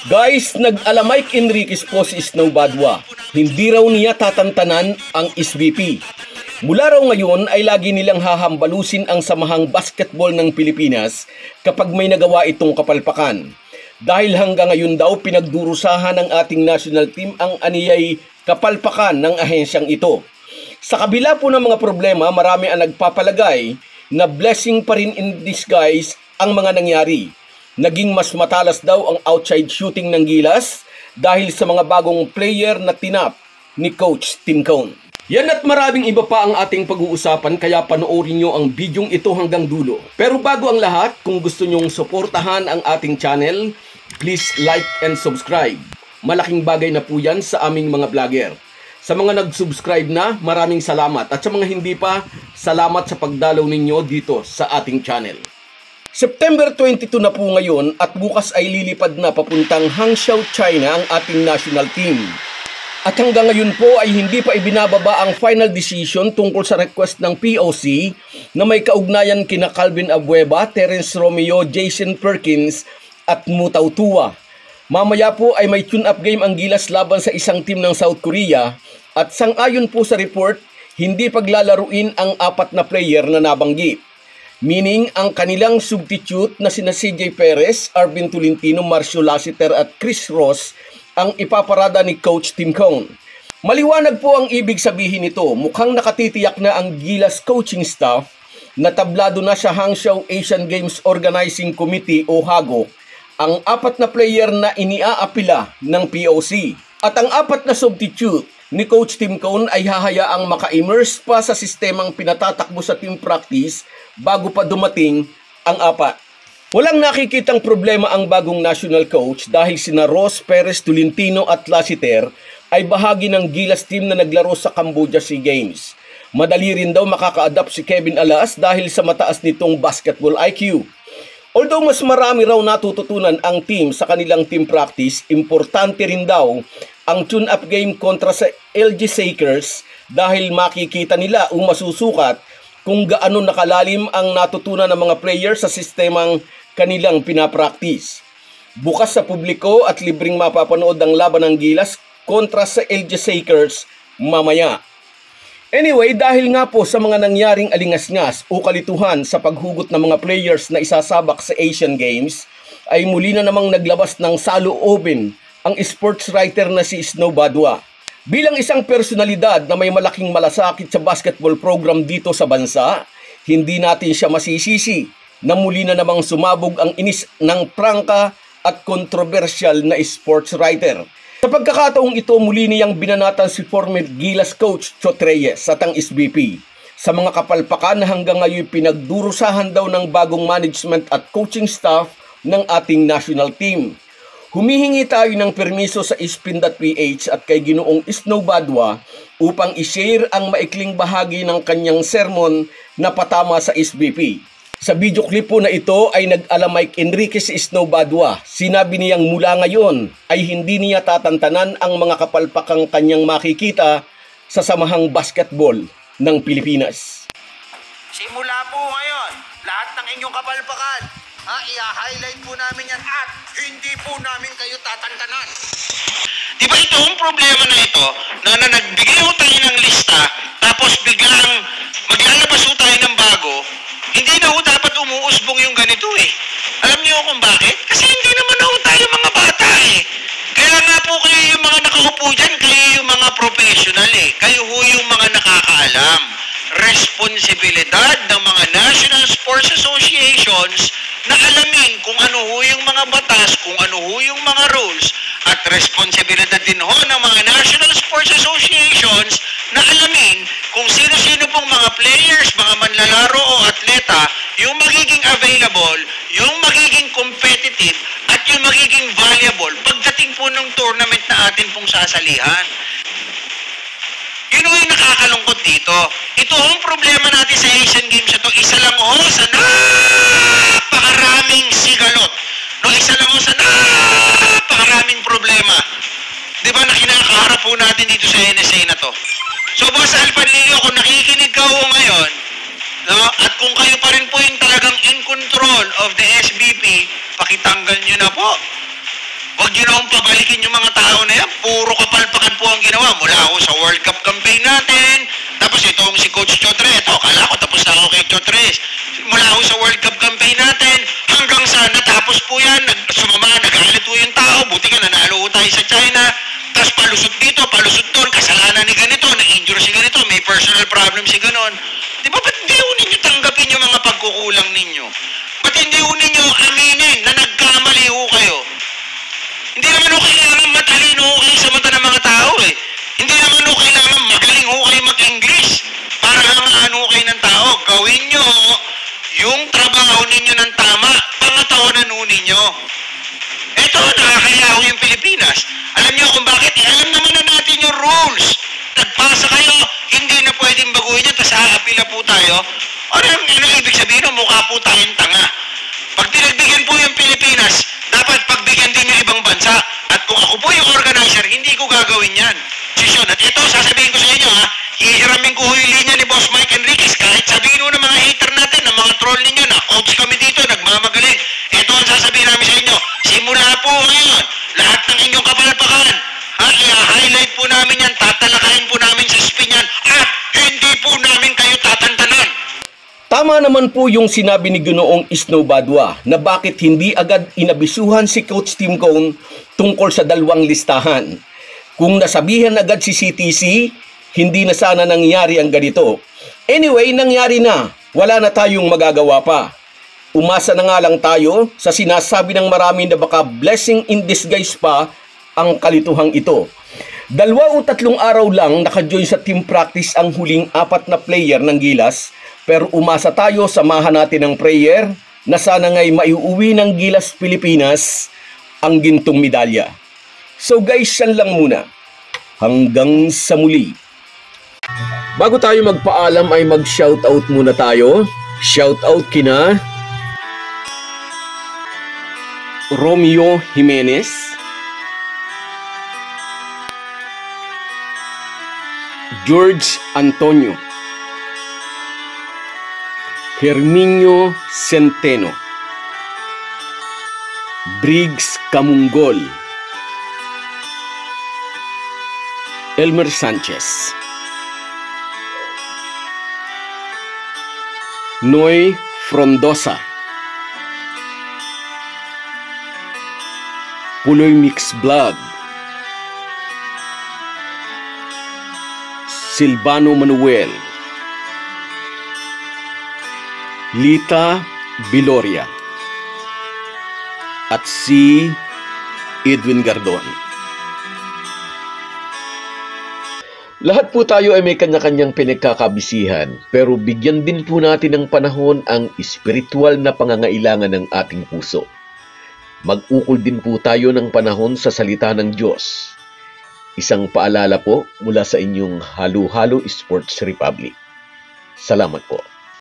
Guys, nag-ala Mike Enriquez po si Snow Badwa. Hindi raw niya tatantanan ang SBP. Mula raw ngayon ay lagi nilang hahambalusin ang samahang basketball ng Pilipinas kapag may nagawa itong kapalpakan. Dahil hanggang ngayon daw pinagdurusahan ng ating national team ang aniyay kapalpakan ng ahensyang ito. Sa kabila po ng mga problema, marami ang nagpapalagay na blessing pa rin in disguise ang mga nangyari. Naging mas matalas daw ang outside shooting ng Gilas dahil sa mga bagong player na tinap ni Coach Tim Cone. Yan at maraming iba pa ang ating pag-uusapan kaya panoorin nyo ang bidyong ito hanggang dulo. Pero bago ang lahat, kung gusto nyong suportahan ang ating channel, please like and subscribe. Malaking bagay na po yan sa aming mga vlogger. Sa mga nag-subscribe na, maraming salamat. At sa mga hindi pa, salamat sa pagdalaw ninyo dito sa ating channel. September 22 na po ngayon at bukas ay lilipad na papuntang Hangzhou, China ang ating national team. At hanggang ngayon po ay hindi pa ibinababa ang final decision tungkol sa request ng POC na may kaugnayan kina Calvin Abueva, Terence Romeo, Jason Perkins at Mutaw Tua. Mamaya po ay may tune-up game ang Gilas laban sa isang team ng South Korea at sang-ayon po sa report, hindi paglalaruin ang 4 na player na nabanggit. Meaning, ang kanilang substitute na sina CJ Perez, Arvin Tolentino, Marcio Lassiter at Chris Ross ang ipaparada ni Coach Tim Cone. Maliwanag po ang ibig sabihin nito. Mukhang nakatitiyak na ang Gilas coaching staff na tablado na sa Hangzhou Asian Games Organizing Committee o HAGO ang 4 na player na iniaapila ng POC. At ang 4 na substitute ni Coach Tim Cone ay hahayaang maka-immerse pa sa sistemang pinatatakbo sa team practice bago pa dumating ang 4. Walang nakikitang problema ang bagong national coach dahil sina Ross, Perez, Tolentino at Lassiter ay bahagi ng Gilas team na naglaro sa Cambodia SEA Games. Madali rin daw makaka-adapt si Kevin Alas dahil sa mataas nitong basketball IQ. Although mas marami raw natututunan ang team sa kanilang team practice, importante rin daw ang tune-up game kontra sa LG Sakers dahil makikita nila o masusukat kung gaano nakalalim ang natutunan ng mga players sa sistemang kanilang pinapractice. Bukas sa publiko at libreng mapapanood ang laban ng Gilas kontra sa LG Sakers mamaya. Anyway, dahil nga po sa mga nangyaring alingas-ngas o kalituhan sa paghugot ng mga players na isasabak sa Asian Games, ay muli na namang naglabas ng saloobin ang sports writer na si Snow Badwa. Bilang isang personalidad na may malaking malasakit sa basketball program dito sa bansa, hindi natin siya masisisi na muli na namang sumabog ang inis ng prangka at kontrobersyal na sports writer. Sa pagkakataong ito, muli niyang binanatan si former Gilas coach Chot Reyes at ang SBP sa mga kapalpakan na hanggang ngayon pinagdurusahan daw ng bagong management at coaching staff ng ating national team. Humihingi tayo ng permiso sa Spin.ph at kay Ginoong Snow Badwa upang i-share ang maikling bahagi ng kanyang sermon na patama sa SBP. Sa video clip po na ito ay nag-ala Mike Enriquez si Snow Badwa. Sinabi niyang mula ngayon ay hindi niya tatantanan ang mga kapalpakang kanyang makikita sa samahang basketball ng Pilipinas. Simula po ngayon, lahat ng inyong kapalpakan, i-highlight po namin yan at hindi po namin kayo tatantanan. Di ba ito ang problema na ito, na nagbigay ho tayo ng lista, tapos biglang maglalabas ho tayo ng bago, hindi na ho dapat umuusbong yung ganito eh. Alam niyo kung bakit? Kasi hindi naman ho tayo mga bata eh. Kaya nga po kayo yung mga nakaupo dyan, kayo yung mga professional eh. Kayo ho yung mga nakakaalam. Responsibilidad ng mga National Sports Associations na alamin kung ano ho yung mga batas, kung ano ho yung mga rules, at responsibilidad din ho ng mga National Sports Associations na alamin kung sino-sino pong mga players, mga manlalaro o atleta yung magiging available, yung magiging competitive, at yung magiging valuable pagdating po ng tournament na atin pong sasalihan. Yun ho yung nakakalungkot dito. Ito ang problema natin sa Asian Games ito. Isa lang ho sa napakaraming sigalot. No, isa lang ho sa napakaraming problema. Di ba na kinakaharap po natin dito sa NSA na to? So, Boss Alpanlilio, kung nakikinig ka ho ngayon, no, at kung kayo pa rin po yung talagang in control of the SBP, pakitanggal nyo na po. Huwag nyo na akong pabalikin yung mga tao na yan. Puro kapalpakan po ang ginawa. Mula ako sa World Cup campaign natin. Tapos itong si Coach Chotre. Ito, kala ko tapos na ako kay Chotres. Mula ako sa World Cup campaign natin. Hanggang sa natapos po yan. Sumama, nagalit po yung tao. Buti ka nanalo tayo sa China. Tapos palusot dito, palusot doon. Kasalanan ni ganito. Na-injure si ganito. May personal problem si ganon. Di ba ba't hindi ho ninyo tanggapin yung mga pagkukulang ninyo? Ba't hindi ho ninyo aminin na nagkamali ho kayo? Hindi naman ho kailangan matalino ho kayo sa mata ng mga tao eh. Hindi naman ho kailangan magaling ho kayo mag-English para hangaan ho kayo ng tao. Gawin nyo yung trabaho ninyo ng tama. Pangatawanan ho ninyo. Eto, nakakaya ho yung Pilipinas. Alam nyo kung bakit? Alam naman na natin yung rules. Nagpasa kayo, hindi na pwedeng baguhin yan, tapos aapila po tayo. Ano ibig sabihin? Mukha po tayong tanga. Pag pinagbigyan po yung Pilipinas, dapat pagbigyan din yung ibang bansa. At kung ako po yung organizer, hindi ko gagawin yan. Sisyon. At ito, sasabihin ko sa inyo ha, hihiramin ko yung linya ni Boss Mike Enriquez. Kahit sabihin ng mga hater natin, ng mga troll ninyo, na coach kami dito, nagmamagaling. Ito ang sasabihin namin sa inyo. Simula po ngayon, lahat ng inyong kapalpakan, i-highlight po namin yan, tatalakayin po namin sa spin yan, at hindi po namin kayo tatantanan. Tama naman po yung sinabi ni Ginoong Snow Badwa na bakit hindi agad inabisuhan si Coach Tim Cone tungkol sa dalawang listahan. Kung nasabihan agad si CTC, hindi na sana nangyari ang ganito. Anyway, nangyari na. Wala na tayong magagawa pa. Umasa na nga lang tayo sa sinasabi ng marami na baka blessing in disguise pa ang kalituhang ito. 2 o 3 araw lang naka-join sa team practice ang huling 4 na player ng Gilas, pero umasa tayo, samahan natin ng prayer na sana nga'y maiuwi ng Gilas Pilipinas ang gintong medalya. So guys, yan lang muna. Hanggang sa muli. Bago tayo magpaalam ay mag-shoutout muna tayo. Shoutout kina Romeo Jimenez, George Antonio, Herminio Centeno, Briggs Camunggol, Elmer Sanchez, Noy Frondosa, Puloy Mix Vlog, Silvano Manuel, Lita Biloria, at si Edwin Gardon. Lahat po tayo ay may kanya-kanyang pinagkakabisihan, pero bigyan din po natin ng panahon ang espiritual na pangangailangan ng ating puso. Mag-ukol din po tayo ng panahon sa salita ng Diyos. Isang paalala po mula sa inyong Halo-Halo Sports Republic. Salamat po.